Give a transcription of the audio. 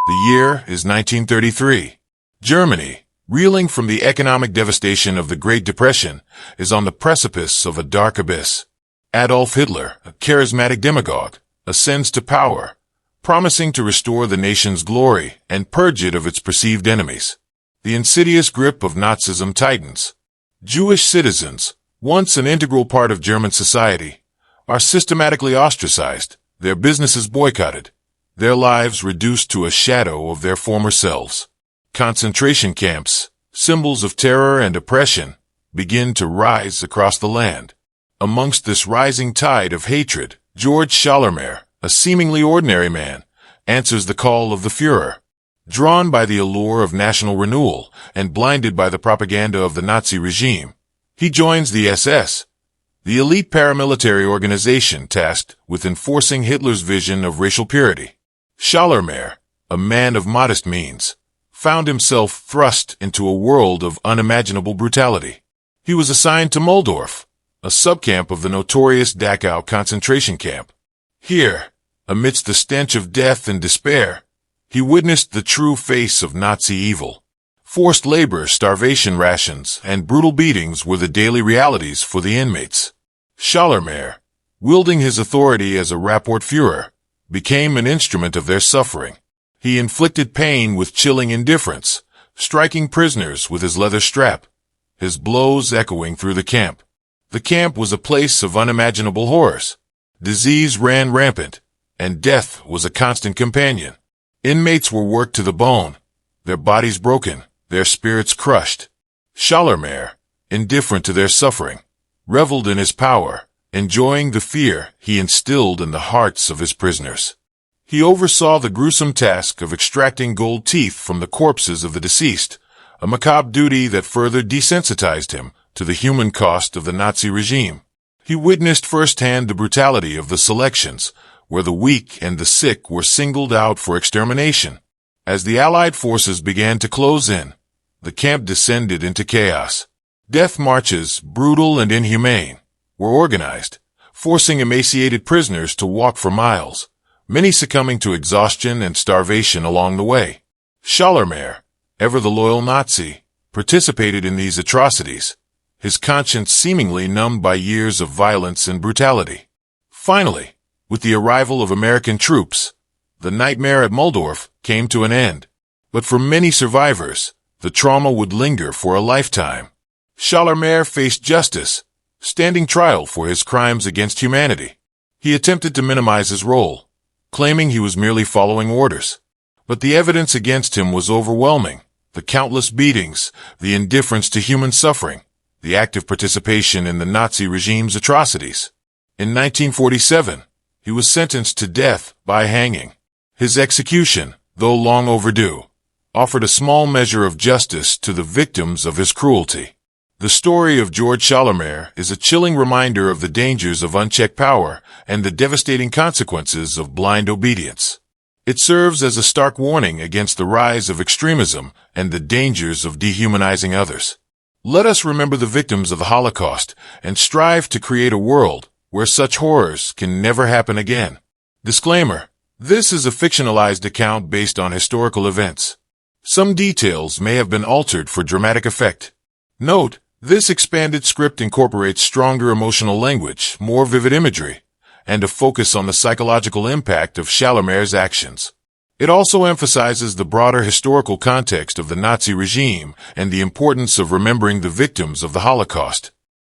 The year is 1933. Germany, reeling from the economic devastation of the Great Depression, is on the precipice of a dark abyss. Adolf Hitler, a charismatic demagogue, ascends to power, promising to restore the nation's glory and purge it of its perceived enemies. The insidious grip of Nazism tightens. Jewish citizens, once an integral part of German society, are systematically ostracized, their businesses boycotted, their lives reduced to a shadow of their former selves. Concentration camps, symbols of terror and oppression, begin to rise across the land. Amongst this rising tide of hatred, Georg Schallermair, a seemingly ordinary man, answers the call of the Führer. Drawn by the allure of national renewal and blinded by the propaganda of the Nazi regime, he joins the SS, the elite paramilitary organization tasked with enforcing Hitler's vision of racial purity. Schallermair, a man of modest means, found himself thrust into a world of unimaginable brutality. He was assigned to Mühldorf, a subcamp of the notorious Dachau concentration camp. Here, amidst the stench of death and despair, he witnessed the true face of Nazi evil. Forced labor, starvation rations, and brutal beatings were the daily realities for the inmates. Schallermair, wielding his authority as a Rapportführer, became an instrument of their suffering. He inflicted pain with chilling indifference, striking prisoners with his leather strap, his blows echoing through the camp. The camp was a place of unimaginable horrors. Disease ran rampant, and death was a constant companion. Inmates were worked to the bone, their bodies broken, their spirits crushed. Schallermair, indifferent to their suffering, reveled in his power, enjoying the fear he instilled in the hearts of his prisoners. He oversaw the gruesome task of extracting gold teeth from the corpses of the deceased, a macabre duty that further desensitized him to the human cost of the Nazi regime. He witnessed firsthand the brutality of the selections, where the weak and the sick were singled out for extermination. As the Allied forces began to close in, the camp descended into chaos. Death marches, brutal and inhumane, were organized, forcing emaciated prisoners to walk for miles, many succumbing to exhaustion and starvation along the way. Schallermair, ever the loyal Nazi, participated in these atrocities, his conscience seemingly numbed by years of violence and brutality. Finally, with the arrival of American troops, the nightmare at Mühldorf came to an end. But for many survivors, the trauma would linger for a lifetime. Schallermair faced justice, standing trial for his crimes against humanity. He attempted to minimize his role, claiming he was merely following orders. But the evidence against him was overwhelming. The countless beatings, the indifference to human suffering, the active participation in the Nazi regime's atrocities. In 1947, he was sentenced to death by hanging. His execution, though long overdue, offered a small measure of justice to the victims of his cruelty. The story of Georg Schallermair is a chilling reminder of the dangers of unchecked power and the devastating consequences of blind obedience. It serves as a stark warning against the rise of extremism and the dangers of dehumanizing others. Let us remember the victims of the Holocaust and strive to create a world where such horrors can never happen again. Disclaimer: this is a fictionalized account based on historical events. Some details may have been altered for dramatic effect. Note: this expanded script incorporates stronger emotional language, more vivid imagery, and a focus on the psychological impact of Schallermair's actions. It also emphasizes the broader historical context of the Nazi regime and the importance of remembering the victims of the Holocaust.